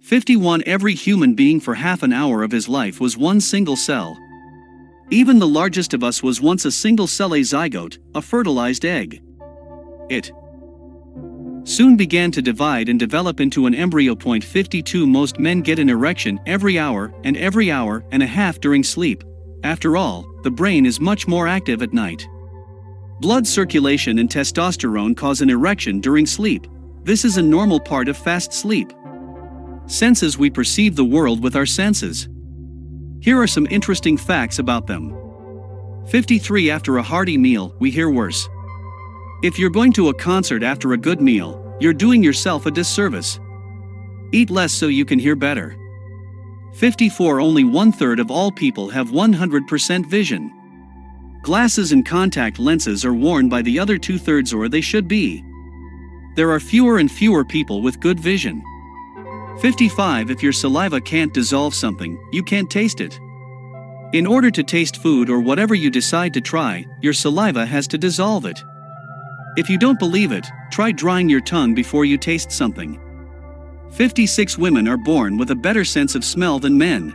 51 Every human being for half an hour of his life was one single cell. Even the largest of us was once a single cell, a zygote, a fertilized egg. It soon began to divide and develop into an embryo. 52 Most men get an erection every hour and a half during sleep. After all, the brain is much more active at night. Blood circulation and testosterone cause an erection during sleep. This is a normal part of fast sleep. Senses: we perceive the world with our senses. Here are some interesting facts about them. 53 After a hearty meal, we hear worse. If you're going to a concert after a good meal, you're doing yourself a disservice. Eat less so you can hear better. 54 Only 1/3 of all people have 100% vision. Glasses and contact lenses are worn by the other 2/3, or they should be. There are fewer and fewer people with good vision. 55 If your saliva can't dissolve something, you can't taste it. In order to taste food or whatever you decide to try, your saliva has to dissolve it. If you don't believe it, try drying your tongue before you taste something. 56 Women are born with a better sense of smell than men.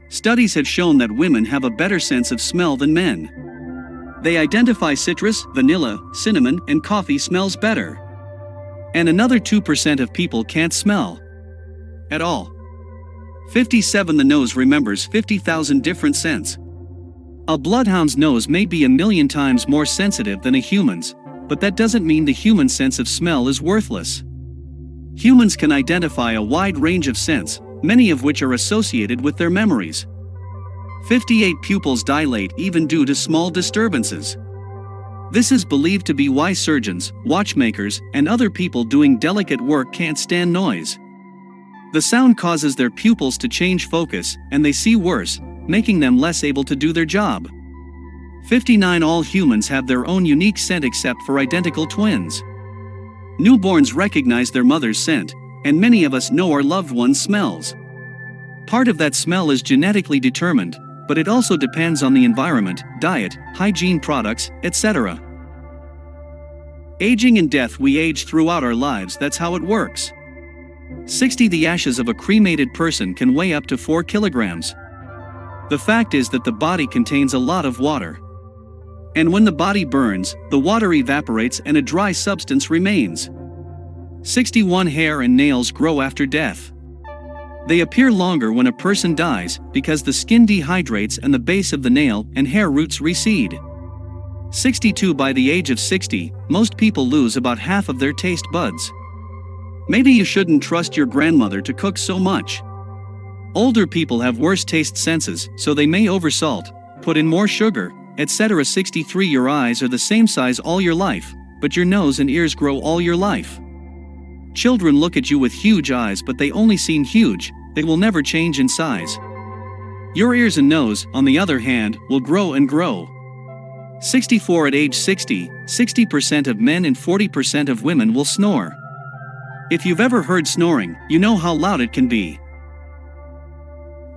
Studies have shown that women have a better sense of smell than men. They identify citrus, vanilla, cinnamon, and coffee smells better. And another 2% of people can't smell at all. 57 The nose remembers 50,000 different scents. A bloodhound's nose may be 1,000,000 times more sensitive than a human's, but that doesn't mean the human sense of smell is worthless. Humans can identify a wide range of scents, many of which are associated with their memories. 58 Pupils dilate even due to small disturbances. This is believed to be why surgeons, watchmakers, and other people doing delicate work can't stand noise. The sound causes their pupils to change focus, and they see worse, making them less able to do their job. 59 All humans have their own unique scent except for identical twins. Newborns recognize their mother's scent, and many of us know our loved one's smells. Part of that smell is genetically determined, but it also depends on the environment, diet, hygiene products, etc. Aging and death: we age throughout our lives, that's how it works. 60 The ashes of a cremated person can weigh up to 4 kilograms. The fact is that the body contains a lot of water. And when the body burns, the water evaporates and a dry substance remains. 61 Hair and nails grow after death. They appear longer when a person dies because the skin dehydrates and the base of the nail and hair roots recede. 62 By the age of 60, most people lose about half of their taste buds. Maybe you shouldn't trust your grandmother to cook so much. Older people have worse taste senses, so they may oversalt, put in more sugar, etc. 63 Your eyes are the same size all your life, but your nose and ears grow all your life. Children look at you with huge eyes, but they only seem huge, they will never change in size. Your ears and nose, on the other hand, will grow and grow. 64 At age 60, 60% of men and 40% of women will snore. If you've ever heard snoring, you know how loud it can be.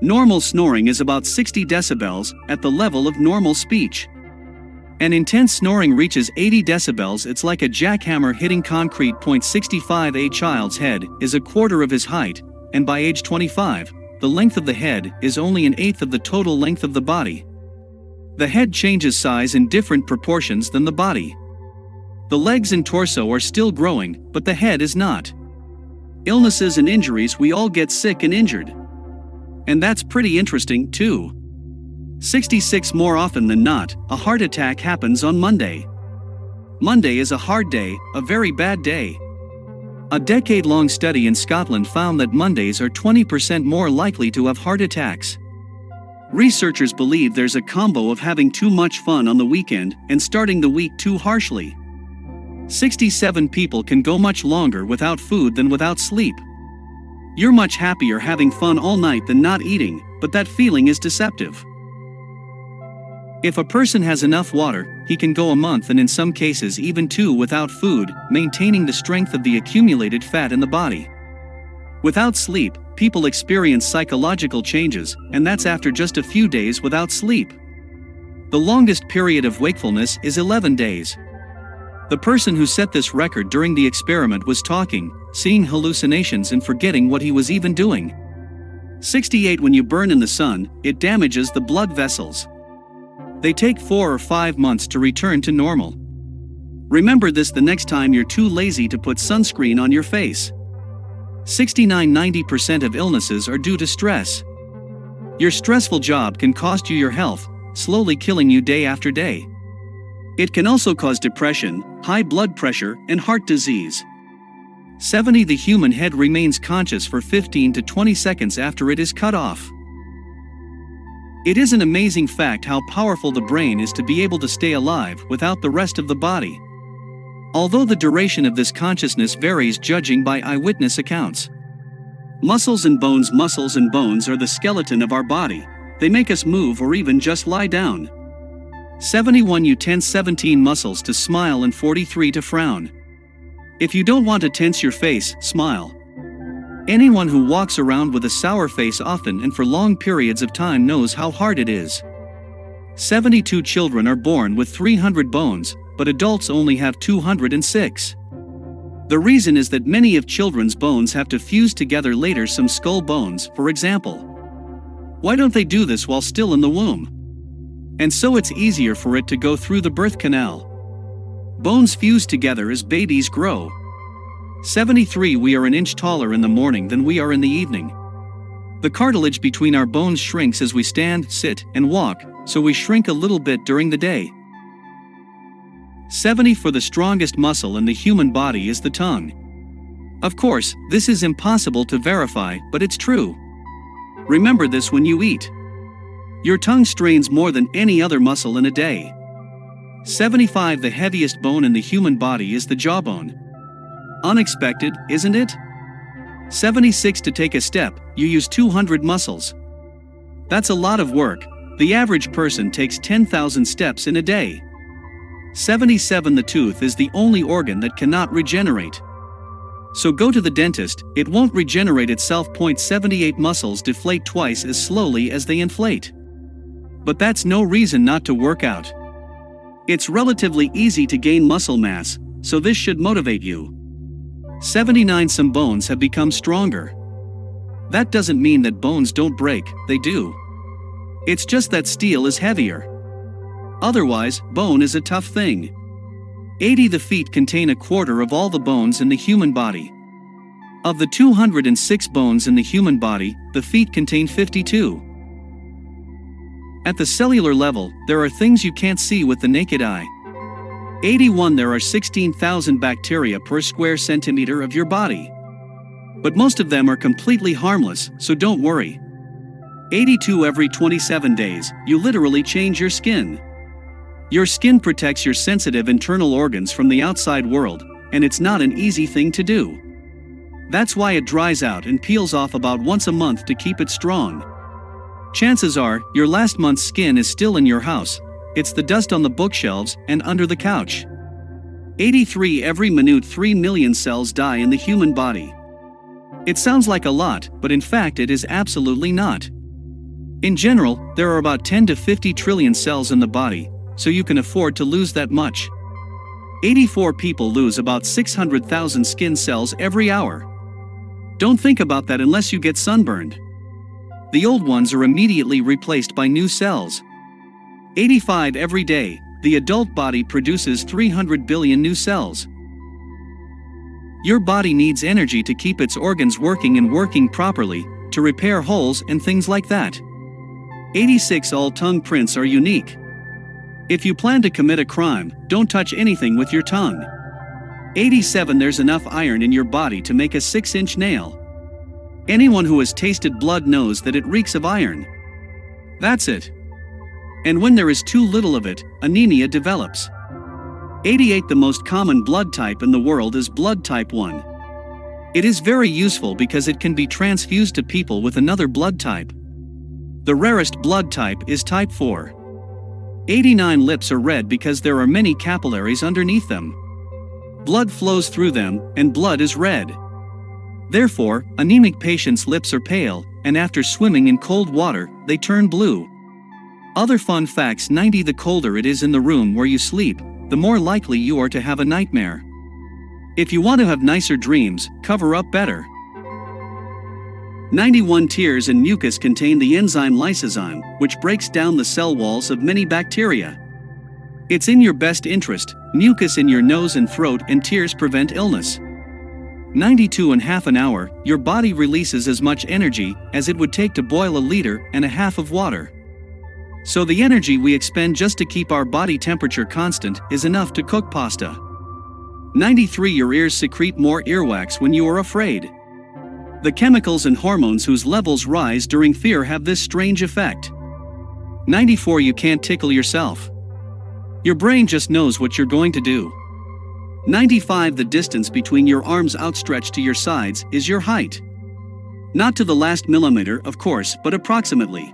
Normal snoring is about 60 decibels, at the level of normal speech. An intense snoring reaches 80 decibels, it's like a jackhammer hitting concrete. 65 A child's head is a quarter of his height, and by age 25, the length of the head is only an eighth of the total length of the body. The head changes size in different proportions than the body. The legs and torso are still growing, but the head is not. Illnesses and injuries: we all get sick and injured. And that's pretty interesting, too. 66 More often than not, a heart attack happens on Monday. Monday is a hard day, a very bad day. A decade-long study in Scotland found that Mondays are 20% more likely to have heart attacks. Researchers believe there's a combo of having too much fun on the weekend and starting the week too harshly. 67 People can go much longer without food than without sleep. You're much happier having fun all night than not eating, but that feeling is deceptive. If a person has enough water, he can go a month and in some cases even 2 without food, maintaining the strength of the accumulated fat in the body. Without sleep, people experience psychological changes, and that's after just a few days without sleep. The longest period of wakefulness is 11 days. The person who set this record during the experiment was talking, seeing hallucinations and forgetting what he was even doing. 68 When you burn in the sun, it damages the blood vessels. They take 4 or 5 months to return to normal. Remember this the next time you're too lazy to put sunscreen on your face. 69 90% of illnesses are due to stress. Your stressful job can cost you your health, slowly killing you day after day. It can also cause depression, high blood pressure, and heart disease. 70 The human head remains conscious for 15 to 20 seconds after it is cut off. It is an amazing fact how powerful the brain is to be able to stay alive without the rest of the body. Although the duration of this consciousness varies judging by eyewitness accounts. Muscles and bones are the skeleton of our body. They make us move or even just lie down. 71 You tense 17 muscles to smile and 43 to frown. If you don't want to tense your face, smile. Anyone who walks around with a sour face often and for long periods of time knows how hard it is. 72 Children are born with 300 bones, but adults only have 206. The reason is that many of children's bones have to fuse together later, some skull bones, for example. Why don't they do this while still in the womb? And so it's easier for it to go through the birth canal. Bones fuse together as babies grow. 73 We are an inch taller in the morning than we are in the evening. The cartilage between our bones shrinks as we stand, sit, and walk, so we shrink a little bit during the day. 70 For the strongest muscle in the human body is the tongue. Of course, this is impossible to verify, but it's true. Remember this when you eat. Your tongue strains more than any other muscle in a day. 75 The heaviest bone in the human body is the jawbone. Unexpected, isn't it? 76 To take a step, you use 200 muscles. That's a lot of work. The average person takes 10,000 steps in a day. 77 The tooth is the only organ that cannot regenerate. So go to the dentist, it won't regenerate itself. 78 Muscles deflate twice as slowly as they inflate. But that's no reason not to work out. It's relatively easy to gain muscle mass, so this should motivate you. 79 Some bones have become stronger. That doesn't mean that bones don't break, they do. It's just that steel is heavier. Otherwise, bone is a tough thing. 80 The feet contain a quarter of all the bones in the human body. Of the 206 bones in the human body, the feet contain 52. At the cellular level, there are things you can't see with the naked eye. 81 There are 16,000 bacteria per square centimeter of your body. But most of them are completely harmless, so don't worry. 82 Every 27 days, you literally change your skin. Your skin protects your sensitive internal organs from the outside world, and it's not an easy thing to do. That's why it dries out and peels off about once a month to keep it strong. Chances are, your last month's skin is still in your house. It's the dust on the bookshelves and under the couch. 83 Every minute 3 million cells die in the human body. It sounds like a lot, but in fact it is absolutely not. In general, there are about 10 to 50 trillion cells in the body, so you can afford to lose that much. 84 People lose about 600,000 skin cells every hour. Don't think about that unless you get sunburned. The old ones are immediately replaced by new cells. 85 Every day, the adult body produces 300 billion new cells. Your body needs energy to keep its organs working and working properly, to repair holes and things like that. 86 All tongue prints are unique. If you plan to commit a crime, don't touch anything with your tongue. 87 There's enough iron in your body to make a 6-inch nail. Anyone who has tasted blood knows that it reeks of iron. That's it. And when there is too little of it, anemia develops. 88 The most common blood type in the world is blood type 1. It is very useful because it can be transfused to people with another blood type. The rarest blood type is type 4. 89 Lips are red because there are many capillaries underneath them. Blood flows through them, and blood is red. Therefore, anemic patients' lips are pale, and after swimming in cold water, they turn blue. Other fun facts: 90 The colder it is in the room where you sleep, the more likely you are to have a nightmare. If you want to have nicer dreams, cover up better. 91 Tears and mucus contain the enzyme lysozyme, which breaks down the cell walls of many bacteria. It's in your best interest. Mucus in your nose and throat and tears prevent illness. 92.5 an hour, your body releases as much energy as it would take to boil 1.5 liters of water. So the energy we expend just to keep our body temperature constant is enough to cook pasta. 93 Your ears secrete more earwax when you are afraid. The chemicals and hormones whose levels rise during fear have this strange effect. 94 You can't tickle yourself. Your brain just knows what you're going to do. 95 The distance between your arms outstretched to your sides is your height. Not to the last millimeter, of course, but approximately.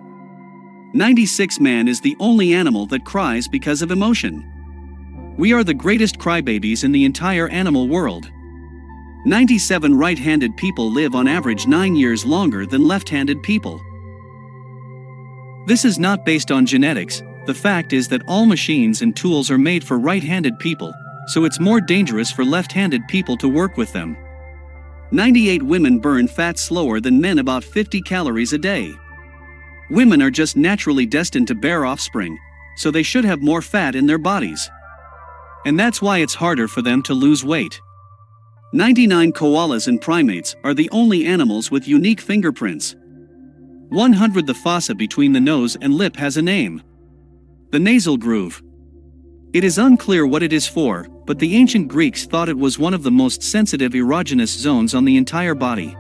96 Man is the only animal that cries because of emotion. We are the greatest crybabies in the entire animal world. 97 Right-handed people live on average 9 years longer than left-handed people. This is not based on genetics. The fact is that all machines and tools are made for right-handed people, so it's more dangerous for left-handed people to work with them. 98 Women burn fat slower than men, about 50 calories a day. Women are just naturally destined to bear offspring, so they should have more fat in their bodies. And that's why it's harder for them to lose weight. 99 Koalas and primates are the only animals with unique fingerprints. 100 The fossa between the nose and lip has a name. The nasal groove. It is unclear what it is for, but the ancient Greeks thought it was one of the most sensitive erogenous zones on the entire body.